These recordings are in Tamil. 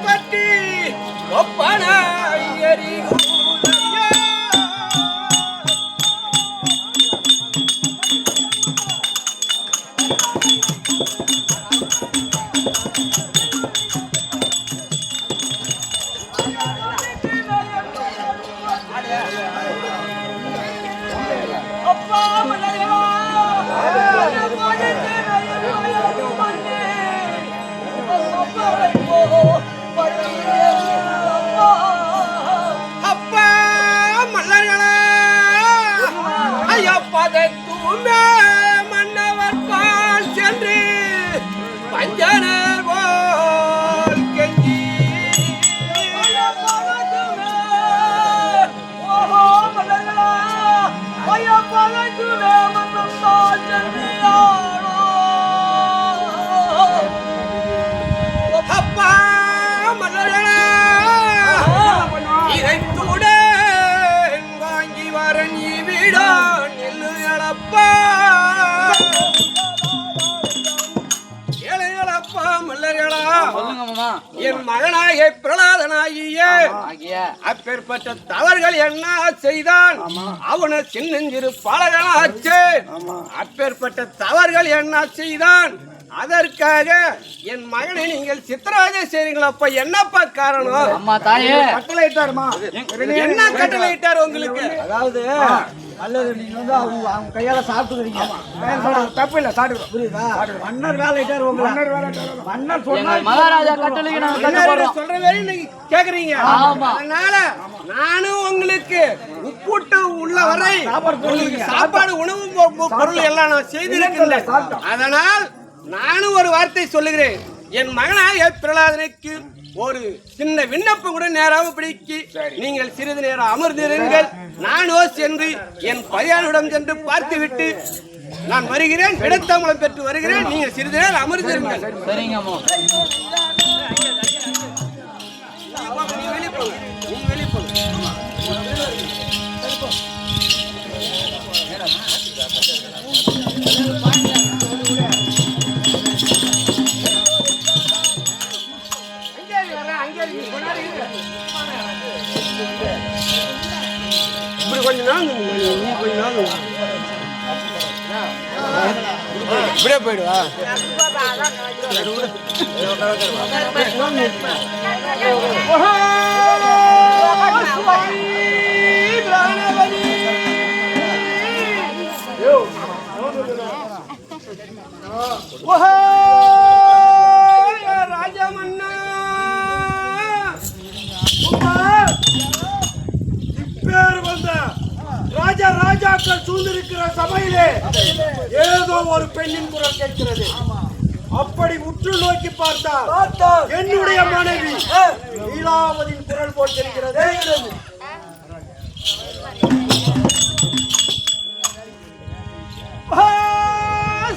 பட்டி ஒப்பனாய் எரியும் மன்னவர் பால் சென்று பஞ்சனர் போல் கெஞ்சி அப்பா மன்னர்களா இறைத்தூட வாங்கி வர நீ வீடா நில்லு எழப்பா ஏழைகளப்பா மல்லர்களா என் மகனாகிய பிரலாதனாகிய அப்பேற்பட்ட தவறுகள் என்ன செய்தான் அவனை சின்னஞ்சிறு பாலகனாச்சு அப்பேற்பட்ட தவறுகள் என்ன செய்தான் அதற்காக என் மகனை நீங்கள் சித்திரவதை செய்றீங்களப்பா என்னப்பா காரணம் அம்மா தாயே கட்டளையிட்டாருமா என்ன கட்டளையிட்டார் உங்களுக்கு அதாவது அல்லது நீங்க வந்து அவங்க கையால சாப்பிட்டுக்கிறீங்க தப்பு இல்ல சாப்பிடுறோம் புரியுதா மன்னர் வேலையிட்டாரு உங்க மன்னர் சொன்னா மகாராஜா கட்டளைக்கு நாங்க சொல்ற வேலை நீங்க கேக்குறீங்க அதனால நானும் உங்களுக்கு உப்புட்டு உள்ள வரை உங்களுக்கு சாப்பாடு உணவு பொருள் எல்லாம் நான் செய்திருக்கிறேன் அதனால் நானும் ஒரு வார்த்தை சொல்லுகிறேன் என் மகனாகிய பிரலாதனுக்கு ஒரு சின்ன விண்ணப்பம் கூட நேராக பிடிக்கி நீங்கள் சிறிது நேரம் அமர்ந்திருங்கள் நானோ சென்று என் பரியாரிடம் சென்று பார்த்துவிட்டு நான் வருகிறேன் விடத்தாமலம் பெற்று வருகிறேன் நீங்க சிறிது நேரம் அமர்ந்திருங்கள் சரிங்கம்மா கொஞ்ச நாள் இப்படியே போயிடுவா ராஜா மன்னா இப்பேர் வந்த ராஜாக்கள் சூழ்ந்திருக்கிற சபையிலே ஏதோ ஒரு பெண்ணின் குரல் கேட்கிறது அப்படி உற்று நோக்கி பார்த்தால் என்னுடைய மனைவி லீலாவதியின் குரல் போல் தெரிகிறது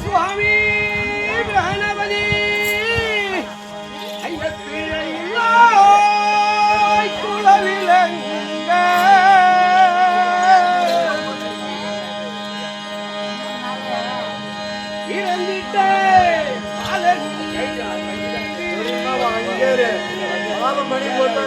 சுவாமி கணபதி குலவிலங்க மணி போட்டு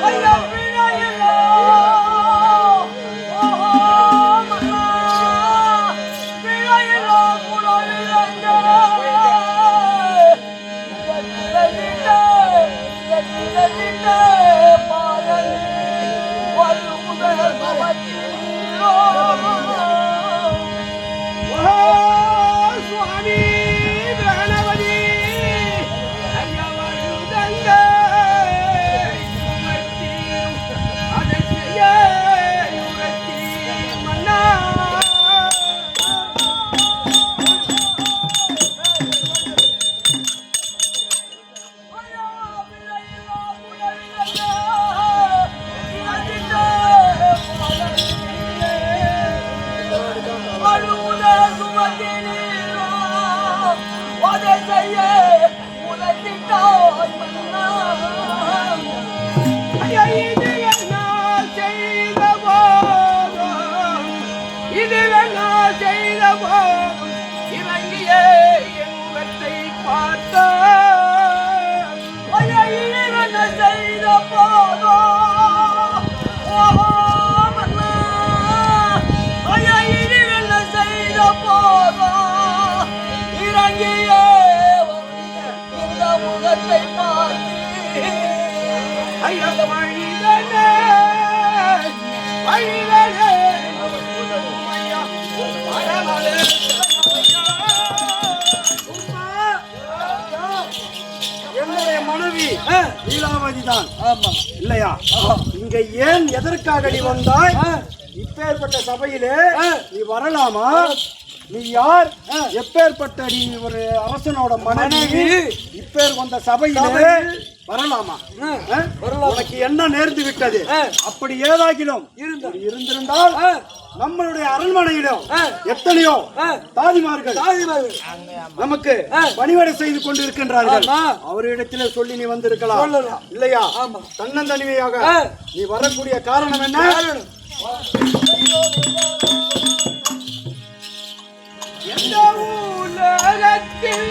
இறங்கியே என் பார்த்த என்னுடைய மனைவி லீலாவதி தான். ஆமா இல்லையா? இங்க ஏன் எதற்காக நீ வந்தாய்? இப்பேற்பட்ட சபையிலே நீ வரலாமா? நீ யார்? எப்பேற்பட்ட நீ ஒரு அரசனோட மனைவி இப்பேர் வந்த சபையிலே வரலாமா? உனக்கு என்ன நேர்ந்து விட்டது? அப்படி ஏதாகிலும் இருந்திருந்தால் நம்மளுடைய அரண்மனையிலும் எத்தனையோ தாதிமார்கள் நமக்கு பணிவிடை செய்து கொண்டிருக்கின்றார்கள். அவரிடத்திலே சொல்லி நீ வந்திருக்கலாம் இல்லையா? தன்னந்தனிமையாக நீ வரக்கூடிய காரணம் என்ன? எந்த உலகத்தில்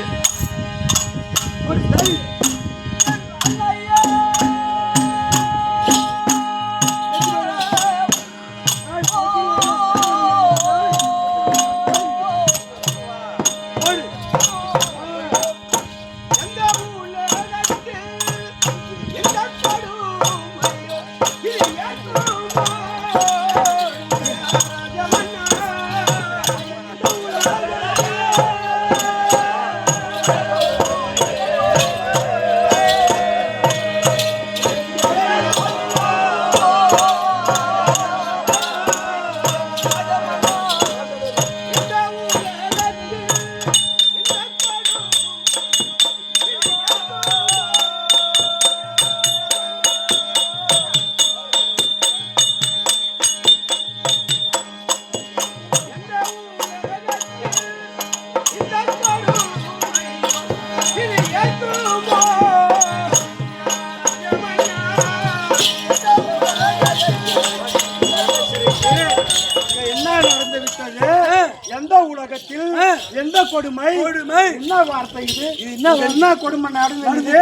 எந்த உலகத்தில் எந்த கொடுமை என்ன வார்த்தை இது? என்ன கொடுமை நடந்தது?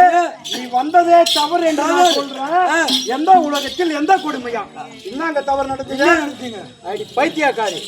நீ வந்ததே தவறு என்று நான் சொல்றேன். எந்த உலகத்தில் எந்த கொடுமையா? என்னங்க தவறு நடந்தீங்க? அடி பைத்தியக்காரி.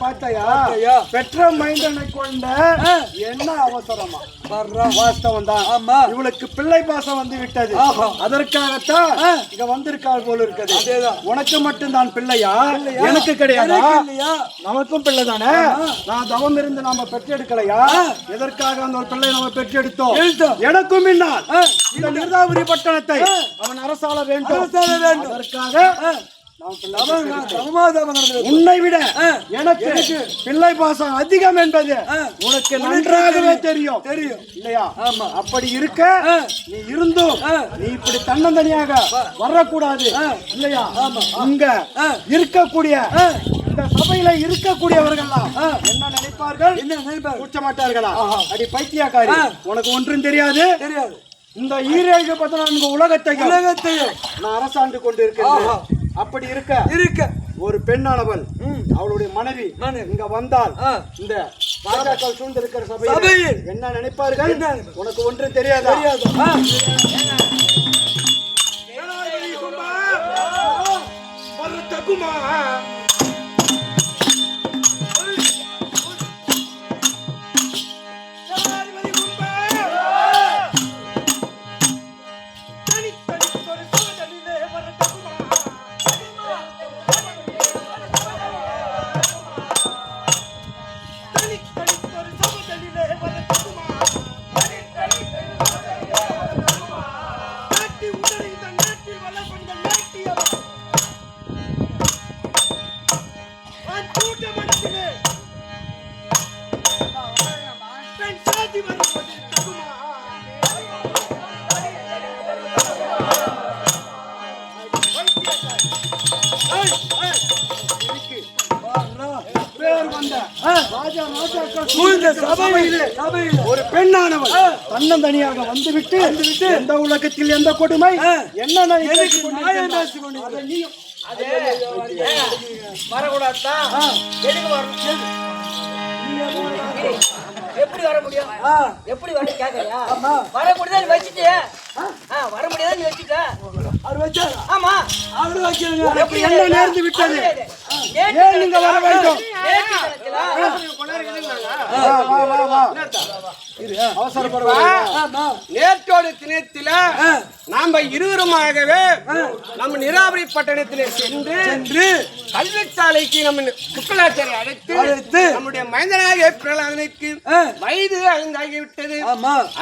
பார்த்தாயா? பெற்ற மைந்தனை கொண்ட என்ன அவசரமா? வாஸ்தவம் தான். இவளுக்கு பிள்ளை பாசம் வந்து விட்டது. அதற்காகத்தான் இங்க வந்திருக்காள் போல இருக்குது. உனக்கு மட்டும் தான் பிள்ளையா? எனக்கு கிடையாதா? நமக்கும் பிள்ளை தானே. நான் தவம் இருந்து நாம பெற்றெடுக்கலையா? எதற்காக அந்த ஒரு பிள்ளை நம்ம பெற்றெடுத்தோம்? எனக்கும் முன்னால் இந்த நிர்தாபுரி பட்டணத்தை அவன் அரசாள வேண்டும். அதற்காக உன்னை விட எனக்கு பிள்ளை பாசம் அதிகம் என்பது உனக்கு நன்றாகவே தெரியும் இல்லையா? அப்படி இருக்க நீ இருந்தும் நீ இப்படி தன்னந்தனியாக வரக்கூடாது இல்லையா? அங்க இருக்கக்கூடிய இந்த சபையில இருக்கக்கூடியவர்கள் என்ன நினைப்பார்கள்? கூச்ச மாட்டார்களா? அடி பைத்தியக்காரி, உனக்கு ஒன்றும் தெரியாது. இந்த 14 உலகத்தையும் நான் அரசாண்டு கொண்டு இருக்கிறேன். அப்படி இருக்க ஒரு பெண்ணானவள் அவளுடைய மனைவி இங்க வந்தால் இந்த ராஜாக்கள் சூழ்ந்திருக்கிற சபையில் என்ன நினைப்பார்கள்? உனக்கு ஒன்றும் தெரியாதா? சாதி வருவது தகுமா? பேர் வந்த ராஜா சபையிலே ஒரு பெண்ணானவள் தன்னந்தனியாக வந்துவிட்டு எந்த உலகத்தில் எந்த கொடுமை என்ன வரக்கூடாதான் எப்படி வர முடியும்? எப்படி வர கேட்கறியா? வர முடியாது வச்சுட்டு வர முடியாது வச்சுக்க. ஆமா அவரு வைக்கிறாங்க. எப்படி என்ன நேர்ந்து விட்டது? ஏன் நீங்க வர வேண்டும்? நேற்றோடு தினத்தில நாம இருவருமாகவே நம்ம நிராபரி பட்டணத்திலே சென்று கல்விச்சாலைக்கு நம்ம சுக்கலாச்சாரை அழைத்து நம்முடைய மைந்தனாகிய பிரகலாதனுக்கு வயது ஐந்தாகிவிட்டது.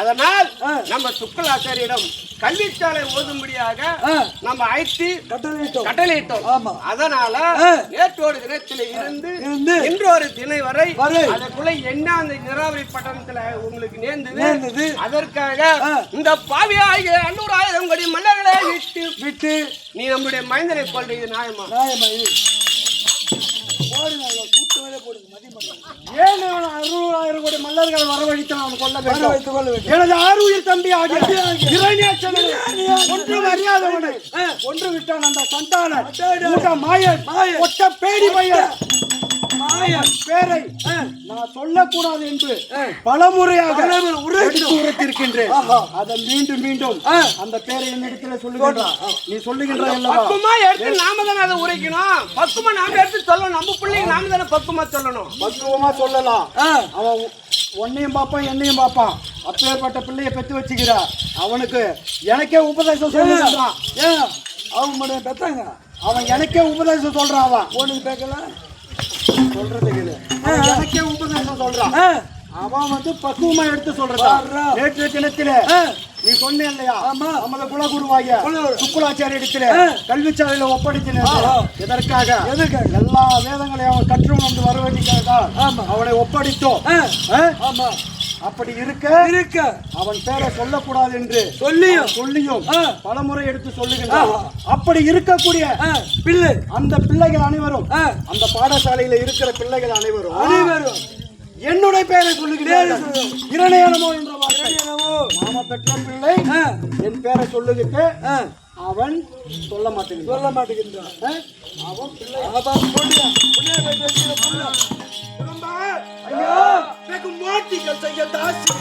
அதனால் நம்ம சுக்கலாச்சாரியிடம் கல்விச்சாலை ஓதும்படியாக நம்ம அழைத்து கட்டளையிட்டோம். அதனால நேற்றோடு தினத்தில இருந்து இன்று ஒரு தினை வரை அதுக்குள்ள என்ன அந்த நிராபரி பட்டணத்துல உங்களுக்கு நேர்ந்தது. அதற்காக இந்த பாவியாகிய 600,000 கோடி மன்னர்களை விட்டு நீ நம்முடைய மைந்தனை கொள்றது நியாயமா? ஏன் 600,000 கோடி மல்லர்கள் வரவழைத்து அவன் கொல்ல வேண்டும்? எனது ஆறுயிர் தம்பி ஆகிய ஒன்றும் அறியாதவனை ஒன்று விட்டான் அந்த சந்தான மாயன் ஒட்ட பேடி பையன் பேரை நான் சொல்லக்கூடாது என்று பலமுறையாக உரைத்திருக்கின்றேன். அதை மீண்டும் மீண்டும் அந்த பேரை என்னிடத்தில் சொல்லுகின்றான். நீ சொல்லுகின்ற பக்குமா எடுத்து நாம தானே அதை உரைக்கணும். பக்குமா நாம எடுத்து சொல்லணும். நம்ம பிள்ளைங்க நாம தானே பக்குமா சொல்லணும். பக்குவமா சொல்லலாம். அவன் உன்னையும் பாப்பான் என்னையும் பாப்பான். அப்பேற்பட்ட பிள்ளைய பெற்று வச்சுக்கிறா. அவனுக்கு எனக்கே உபதேசம் சொல்லுறான். ஏன் அவங்க பெத்தாங்க? அவன் எனக்கே உபதேசம் சொல்றான். அவன் உனக்கு பேக்கல சொல்றதுக்கு எனக்கே உபதேசம் சொல்றான். அவன் வந்து பக்குவமா எடுத்து சொல்றான். நேற்று தினத்தில நீ சொன்ன இல்லையா? நமது குலகுருவாகிய சுக்குலாச்சாரிய இடத்துல கல்விச்சாலையில ஒப்படைத்தினார். எதற்காக? எல்லா வேதங்களையும் அவன் கற்று வந்து வர வேண்டியதாக அவனை ஒப்படைத்தோம். அப்படி இருக்க அவன் பேரை சொல்லக்கூடாது என்று சொல்லியும் பலமுறை எடுத்து சொல்லுகின்றான். அப்படி இருக்கக்கூடிய பிள்ளை அந்த பிள்ளைகள் அனைவரும் அந்த பாடசாலையில இருக்கிற பிள்ளைகள் அனைவரும் என்னுடைய பெயரை சொல்லுகிறேன். இரணையனமோ என்ற வார்த்தை நாம பெற்ற பிள்ளை என் பேரை சொல்லுகிட்டு அவன் சொல்ல மாட்டேங்கிறான். அவன் பிள்ளை மாட்டிகள் செய்ய தாசி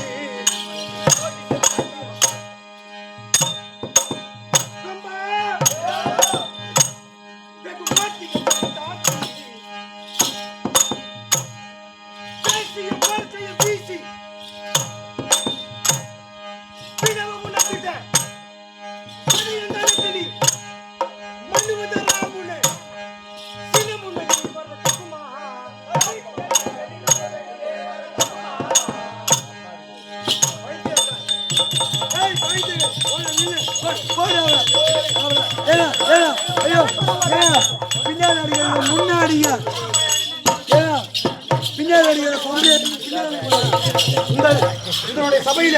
இதனுடைய சபையில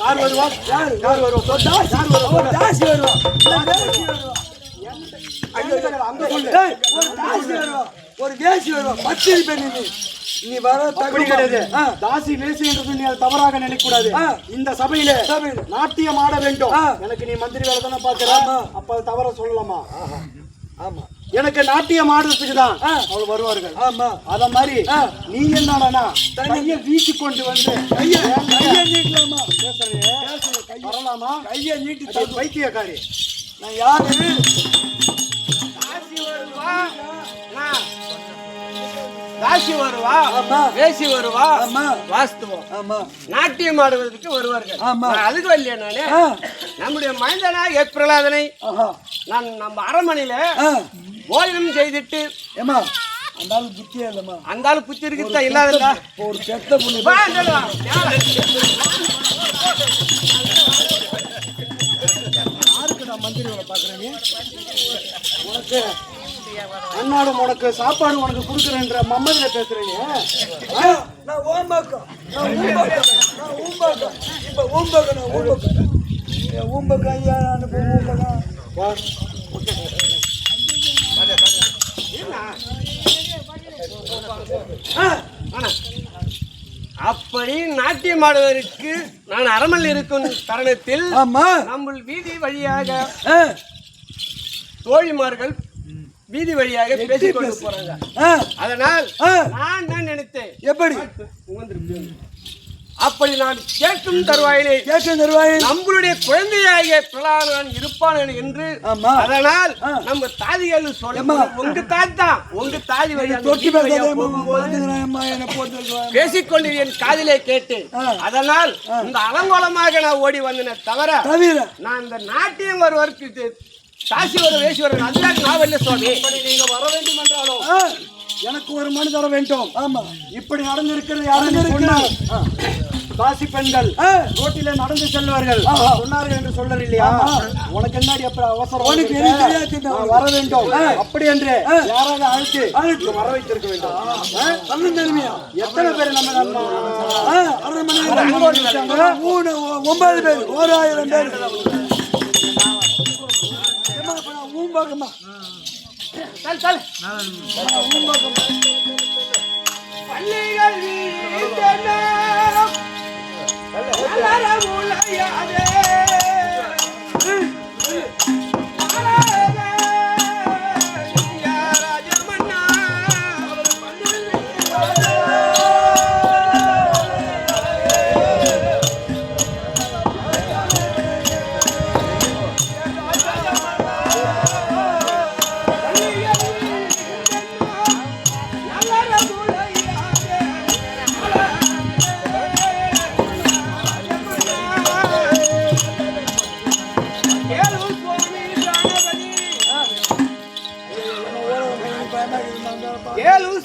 யார் வருவா? ஒரு தேசி வருவா. 10 பேர் நீ வர தகுதி கிடையாது. தாசி வேசி என்று நீ தவறாக நினைக்க கூடாது. இந்த சபையில நாட்டியம் ஆட வேண்டும். எனக்கு நீ மந்திரி வேலை தானே பாக்குற. அப்ப அது தவற சொல்லலாமா? ஆமா, எனக்கு நாட்டியம் ஆடுறதுக்கு தான் அவள் வருவார்கள். ஆமா, அத மாதிரி நீ என்னடா கையை வீசி கொண்டு வந்து கையை நீட்டலாமா? வரலாமா? கையை நீட்டி வைத்தியக்காரி நான் யாரு? தாசி வருவா, வேசி வருவா, வாஸ்துவம் நாட்டியம் ஆடுவதற்கு வருவார்கள். அதுக்கு வரலையா? நானே நம்முடைய மைந்தனா பிரகலாதனை நான் நம்ம அரண்மனையில போஜனம் செய்துட்டு அந்த ஆளு புத்தியா இல்லம்மா? அந்த ஆளு புத்தி இருக்குதா இல்லாதா? ஒரு செத்த புண்ணு யாருக்கு நான் மந்திரி வேலை பாக்குறேன்? உனக்கு அன்னாடும் உனக்கு சாப்பாடு உனக்கு கொடுக்குறேன்ற மம்மதில பேசுறேன். நான் ஓமாக்கம் அப்படி நாட்டியம் ஆடுவதற்கு நான் அரமல் இருக்கும் தருணத்தில் நம்ம வீதி வழியாக தோழிமார்கள் வீதி வழியாக பேசிக் கொண்டு போறாங்க. அதனால் நான் தான் நினைத்தேன், எப்படி அப்படி நான் கேட்கும் தருவாயிலே நம்மளுடைய குழந்தையாக பிரலாதன் இருப்பான் என்று. அதனால் நம்ம தாதிகள் சொல்ல உங்க தாதி தான், உங்க தாதி பேசிக்கொண்டு என் காதிலே கேட்டேன். அதனால் இந்த அலங்கோலமாக நான் ஓடி வந்தேனே தவிர நான் இந்த நாட்டியம் வருவதற்கு காசி வர வேசி வர அதுதான் நான் வரல சுவாமி. நீங்க வர வேண்டும் என்றாலும் எனக்கு ஒரு மனு தர வேண்டும். ஆமா, இப்படி நடந்திருக்கிறது யாரும் காசி பெண்கள் ரோட்டில நடந்து செல்வார்கள் சொன்னார்கள் என்று சொல்லல இல்லையா? உனக்கு என்னடி அப்ப அவசரம் வர வேண்டும் அப்படி என்று யாராவது அழைத்து வர வைத்திருக்க வேண்டும். எத்தனை பேர் நம்ம 9 பேர் 1000 பேர் ஊம்பாகமா பள்ளிகள்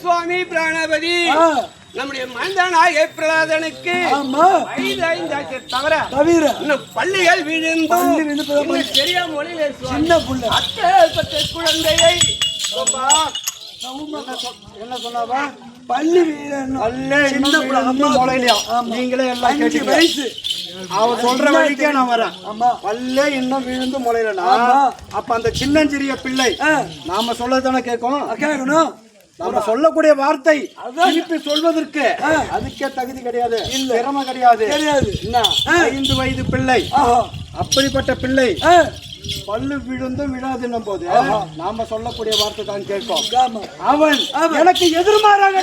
சுவாமி பிராணபதி நம்முடைய மந்தனாக பிரலாதனுக்கு 5 தவிர இன்னும் பள்ளிகள் விழுந்து சரியா மொழியில சின்ன குழந்தையை என்ன சொன்னாவா? பள்ளி நீங்களே எல்லாம் கேட்டீங்க. அவன் சொல்ற வழிக்கே நான் வரேன். பல்லே இன்னும் விழுந்து முளையிலனா அப்ப அந்த சின்னஞ்சிறிய பிள்ளை நாம சொல்லதானே கேட்கணும். நம்ம சொல்லக்கூடிய வார்த்தை திருப்பி சொல்வதற்கு அதுக்கே தகுதி கிடையாது, திறமை கிடையாது. 5 வயது பிள்ளை, அப்படிப்பட்ட பிள்ளை பல்லு விழுந்தும் விழாதுன்னும் போது நாம சொல்லக்கூடிய வார்த்தை தான் கேட்கும். அவன் எனக்கு எதிர்மாறாக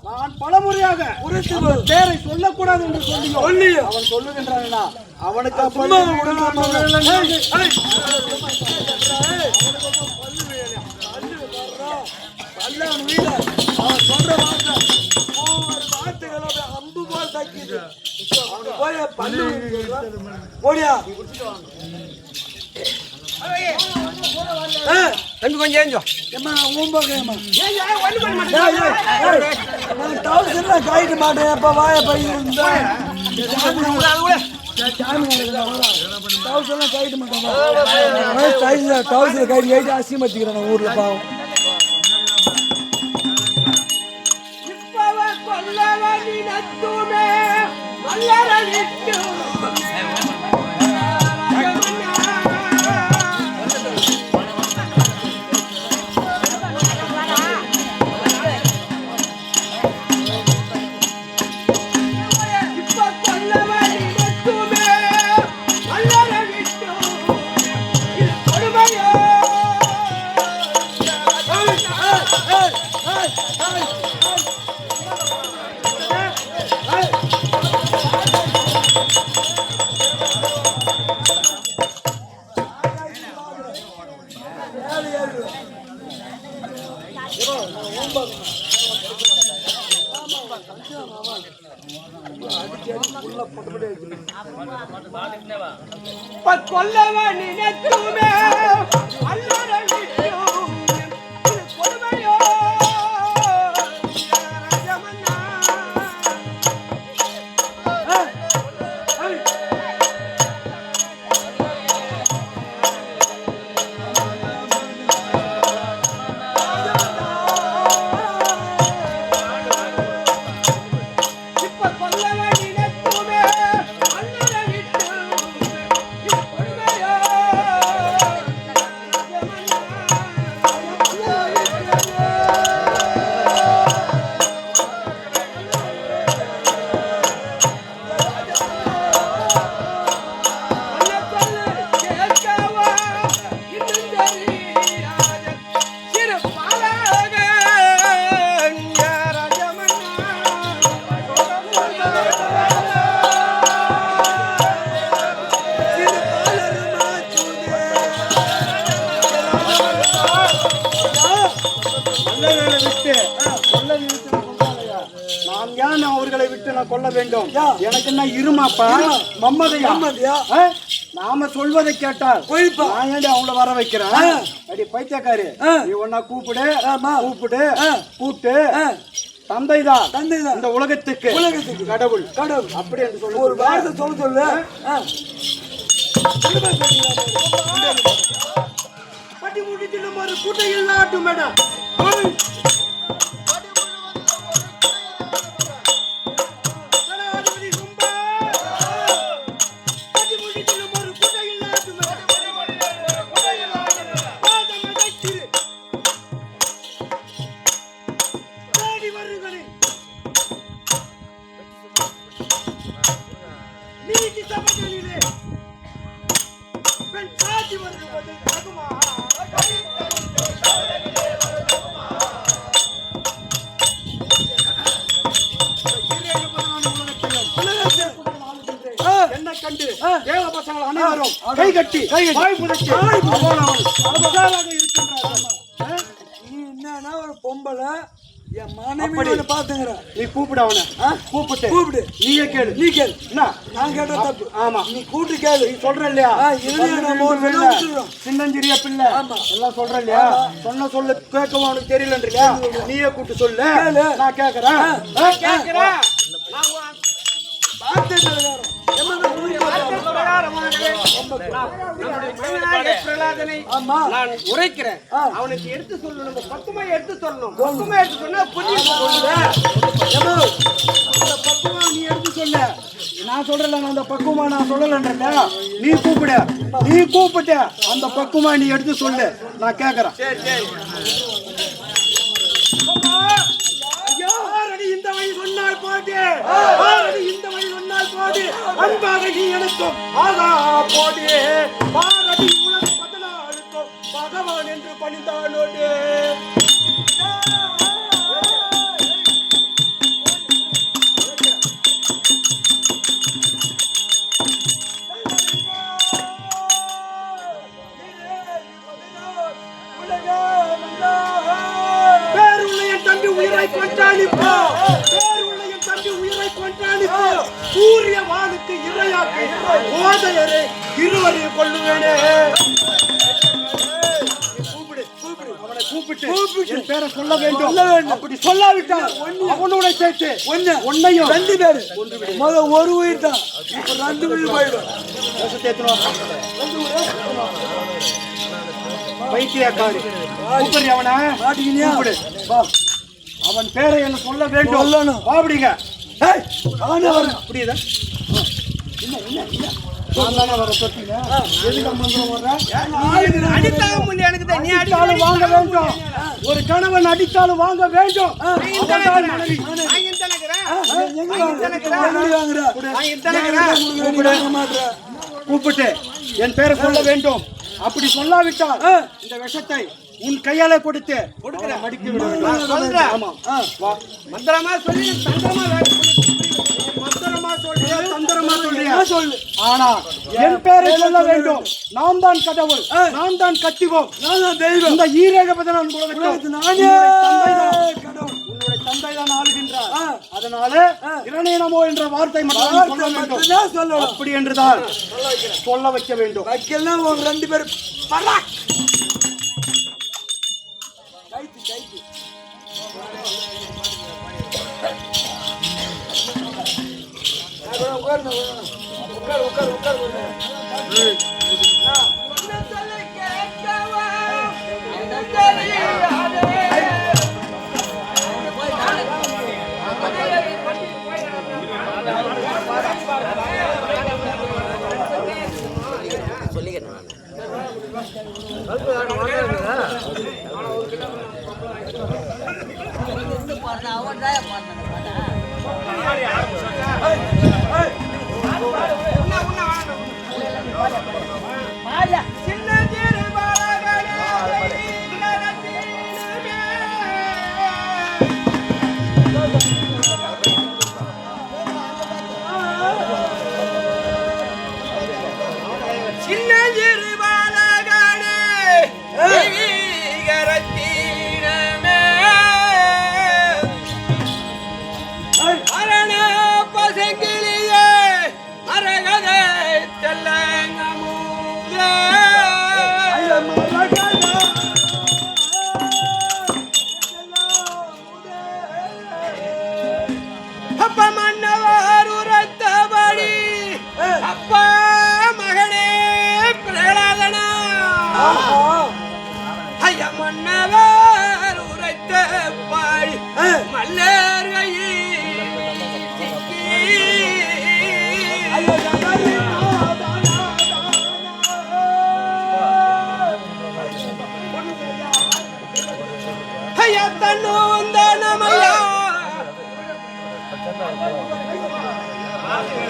நான் பலமுறையாக பேரை சொல்லக்கூடாது என்று சொல்லி அவன் சொல்லுகின்றான். அவனுக்கு அவன் சொல்ற வார்த்தைகள் அம்பு போல் தாக்கிது. காயிட்டு மாட்டேன். அப்ப வாய பையன் கைட்டு மாட்டேன். கைட்டு அசிமத்திக்கிறேன் ஊர்ல பாவம். கொல்லவன் நினைத்துமே அல்லற விட்டு கொடுமையோ ராஜமன்னா. உங்களை விட்டு நான் கொல்ல வேண்டும். எனக்கு என்ன இருமாப்பா மம்மதையா? நாம சொல்வதை கேட்டால் நான் ஏன்டி அவங்கள வர வைக்கிறேன்? அடி பைத்தியக்காரி, நீ ஒன்னா கூப்பிடு கூப்பிட்டு தந்தைதான் இந்த உலகத்துக்கு கடவுள் அப்படி என்று சொல்லு. ஒரு வார்த்தை சொல்லு. பட்டி முடிச்சு நம்ம கூட்டையில் நாட்டும் மேடம். கண்டு தேவ பசங்கள் அனைவரும் கை கட்டி வாய் புதைச்சு என்னன்னா ஒரு பொம்பளை என் மனைவி பாத்துங்கிற நீ கூப்பிடு அவனை கூப்பிட்டு நீயே கேளு என்ன நான் கேட்ட தப்பு. ஆமா நீ கூட்டு கேளு. நீ சொல்ற இல்லையா சின்னஞ்சிறிய பிள்ளை எல்லாம் சொல்ற இல்லையா? சொன்ன சொல்ல கேட்கவும் அவனுக்கு தெரியலன்றியா? நீயே கூட்டு சொல்லு, நான் கேக்குறேன். உரைக்கிறேன். அவனுக்கு எடுத்து சொல்லணும். பக்குமா எடுத்து சொல்லணும். பக்குமா எடுத்து சொன்னா நீ எடுத்து சொல்ல. நான் சொல்றல அந்த பக்குமா நான் சொல்லலன்றா. நீ கூப்பிட்ட அந்த பக்குமா நீ எடுத்து சொல்லு, நான் கேக்குறேன். இந்த வழி சொன்னால் போடு, இந்த வழி சொன்னால் போடு, அன்பாக நீ எனக்கும் ஆகா போடு, பாரதி உலகம் 14 பகவான் என்று பணிந்தானோடு. உயிரை கொண்டாடிப்போ, தம்பி உயிரை கொண்டாடிப்போ, சூரிய வானுக்கு இரையாக்கி ஓதையரை இருவரையும் கொள்ளுவேனே. அவனை கூப்பிட்டு என் பேரை சொல்ல வேண்டும். அப்படி சொல்லாவிட்டால் அவனோட சேர்த்து ஒன்னையும் 2 பேரு ஒரு உயிர் தான். இப்ப 2 உயிர் போயிடும். பைத்தியக்காரி கூப்பிடு அவனை. அவன் பேரை என்ன சொல்ல வேண்டும். அப்படிங்க புரியுதா? வாங்க வேண்டும். ஒரு கணவன் அடித்தாலும் வாங்க வேண்டும். கூப்பிட்டு என் பேரை சொல்ல வேண்டும். அப்படி சொல்லாவிட்டால் இந்த விஷத்தை உன் கையால கொடுத்து மந்திரமா சொல்லி தந்திரமா சொல்லு. ஆனா என் பேரை சொல்ல வேண்டும். நான் தான் கடவுள், நான் தான் கத்திவோம், நான் தான் தெய்வம். இந்த ஈரேகபதனான் நானே கடவுள். உன்னுடைய தந்தை தான் ஆளுகின்றார். அதனால இரண்டே நமோ என்ற வார்த்தை மட்டும் சொல்ல வேண்டும். அப்படி என்றுதான் சொல்ல வைக்க வேண்டும். வைக்கலாம் 2 பேரும் அவன்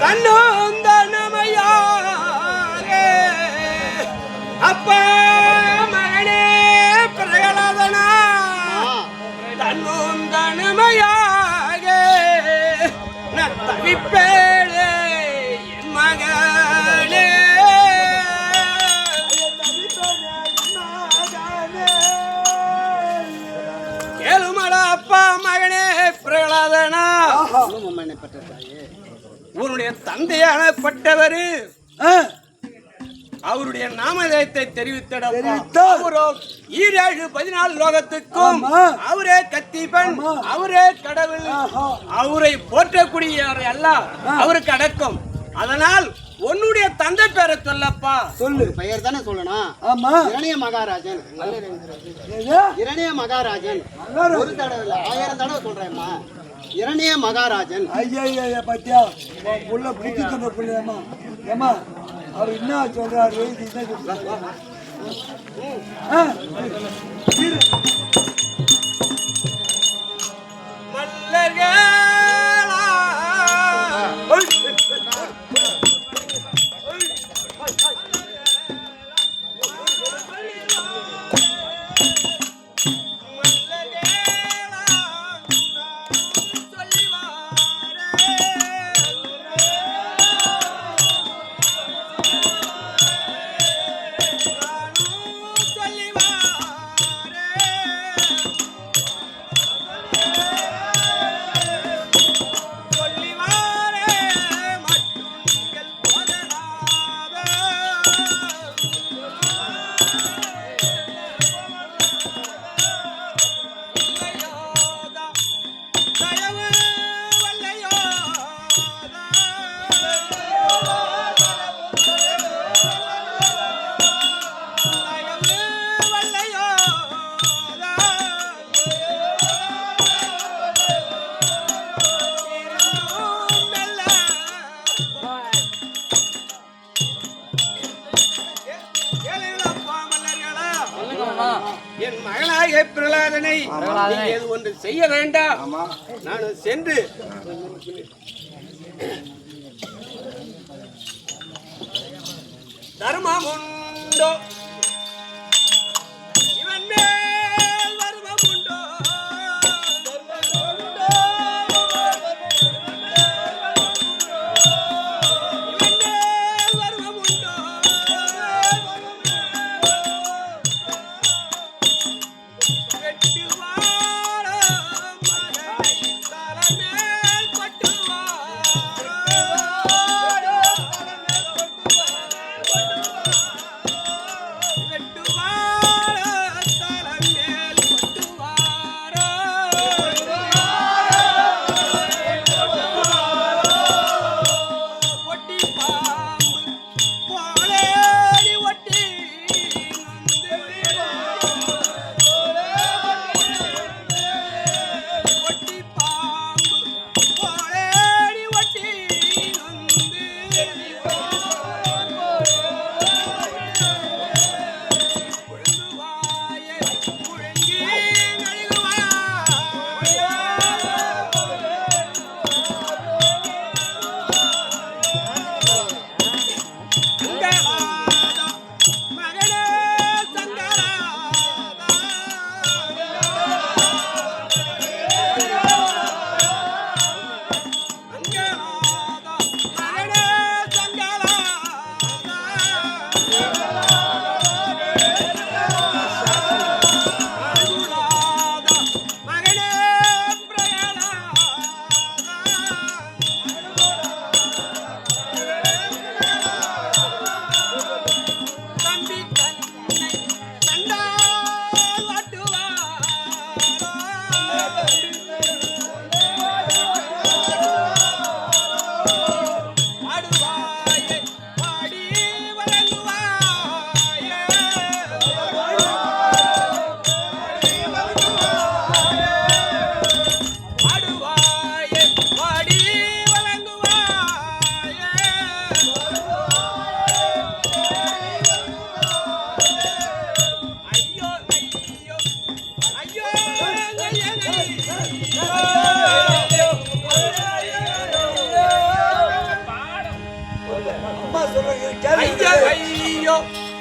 தன்னும் தனமையாக அப்பா மகனே பிரகலாதனா தன்னும் தனமையாக நான் தவிப்பேனே என் மகனே கேளுமடா அப்பா மகனே பிரகலாதனா உன்னுடைய தந்தையானப்பட்டவர் அவருடைய நாமதயத்தை தெரிவித்தடா அவரோ 14 லோகத்துக்கும் அவரே கத்திபன் அவரே கடவுள் அவரை போற்றக்கூடியவரை எல்லாம் அவருக்கு அடக்கம். அதனால் உன்னுடைய தந்தை பேரை சொல்லப்பா. சொல்லு. பெயர் தானே சொல்லணும். ஆமா. இரணிய மகாராஜன். இரணிய மகாராஜன். ஒரு தடவை இல்ல 1000 தடவை சொல்றேன்மா. இரணிய மகாராஜன். ஐயா பத்தியா புள்ள புத்தி சொன்ன புள்ளையம்மா ஏமா அவர் என்ன சொல்றாரு என் மகனாகிய பிரகலாதனை ஏது ஒன்று செய்ய வேண்டாம். நான் சென்று தர்மம் உண்டோ இவன் மேல் வருவம் உண்டோ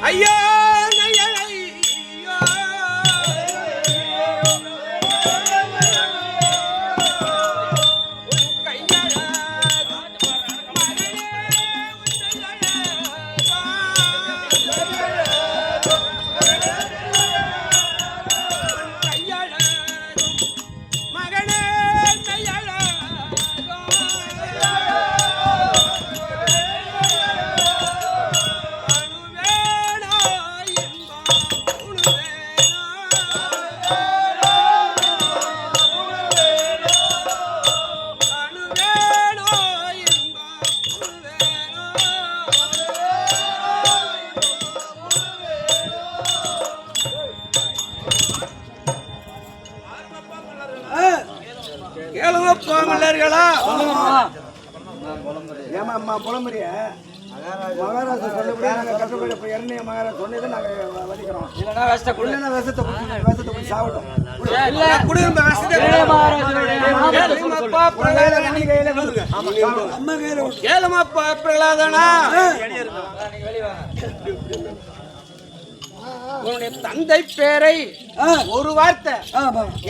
ஐயா கேளுங்கப்பா மல்லர்களா. ஏமா அம்மா புலம்புறிய மகாராஜா சொல்லப்படி நாங்கள் கஷ்டப்பட்டு இப்போ இரணைய மகாராஜா சொன்னதை நாங்கள் வலிக்கிறோம். இல்லைன்னா விஷத்தை குடி சாப்பிட்டோம். குடியிருந்த விஷத்தை கேளுங்கப்பா பிரகலாதனா. கேளுங்கப்பா பிரகலாதனா. உன்னுடைய தந்தை பேரை ஒரு வார்த்தை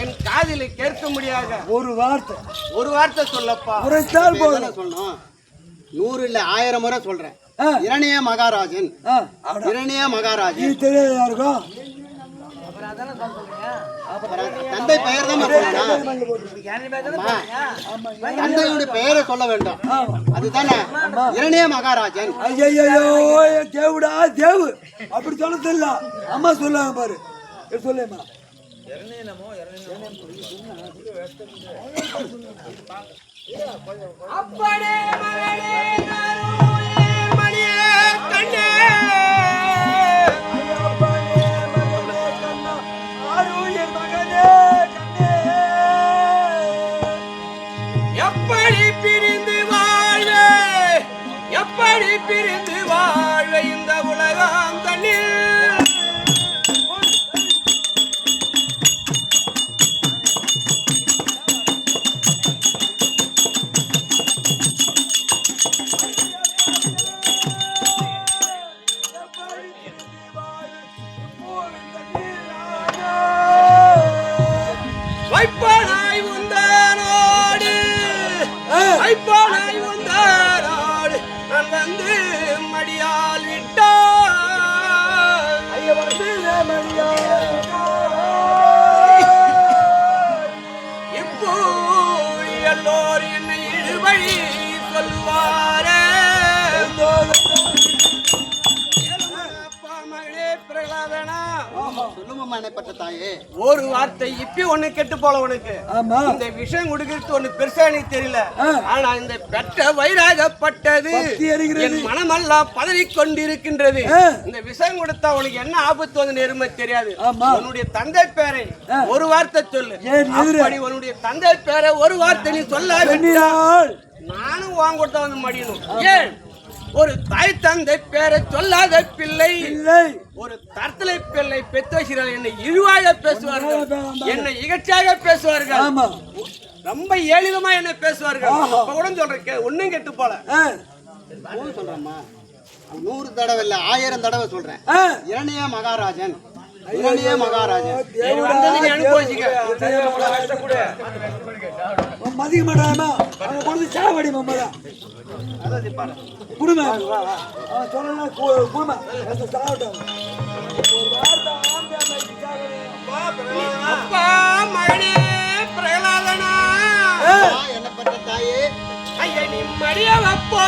என் காதில் கேட்க முடியாத ஒரு வார்த்தை சொல்லப்பா. சொல்லணும் 100 இல்ல 1000 முறை சொல்றேன். இரணிய மகாராஜன். இரணிய மகாராஜன் தெரியாது யாருக்கும். தந்தை பெயர் தான் தந்தையுடைய பெயரை சொல்ல வேண்டும். அதுதானே இரணிய மகாராஜன். ஐயோ தேவுடா தேவு அப்படி சொல்ல தெரியல. அம்மா சொல்லுவாங்க பாரு. சொல்லுமா அப்பனே மகனே மணியே கண்ணே எப்படி பிரிந்து வாழ்வே இந்த உலகம் தண்ணில் வைப்பானாய் உந்தானோடு நான் வந்து மடியால் விட்டான். இப்போ எல்லோர் என்னை இழுவழி சொல்லுவாரே. மகளே பிரகலாதனா. சொல்லுமா என்னப்பட்ட தாயே. ஒரு வார்த்தை இப்பி ஒண்ணு கெட்டு போல உனக்கு. இந்த விஷயம் கொடுக்கிறது ஒண்ணு பெருசா எனக்கு தெரியல. ஆனா இந்த பெற்ற வைராகப்பட்டது என் மனமெல்லாம் பதறிக் கொண்டிருக்கின்றது. இந்த விஷயம் கொடுத்தா உனக்கு என்ன ஆபத்து வந்து நேருமே தெரியாது. உன்னுடைய தந்தை பேரை ஒரு வார்த்தை சொல்லு. அப்படி உன்னுடைய தந்தை பேரை ஒரு வார்த்தை நீ சொல்ல நானும் வாங்க கொடுத்தா வந்து மடியணும். ஏன் ஒரு தாய் தந்தை பேரை சொல்லாத பிள்ளை ஒரு தரத்தலை பிள்ளை பெற்று வைக்கிறார்கள். என்னை இழிவாக பேசுவார்கள், என்னை இகழ்ச்சியாக பேசுவார்கள், ரொம்ப ஏளிதமா என்ன பேசுவார்கள். கூட சொல்றேன் ஒன்னும் கெட்டு போல சொல்றேம்மா. 100 தடவை இல்ல 1000 தடவை சொல்றேன். இரணிய மகாராஜன். இரணிய மகாராஜன் அனுபவிச்சுக்க மதிக்க மாட்டாமா கொண்டு சாவடி மம்மதா குடும்ப சொல்லலாம் குடும்ப சாப்பிட்டோம். அப்பா மகனே பிரகலாதனா. என்ன பண்ற தாயே. ஐயா நீ மடிய வைப்போ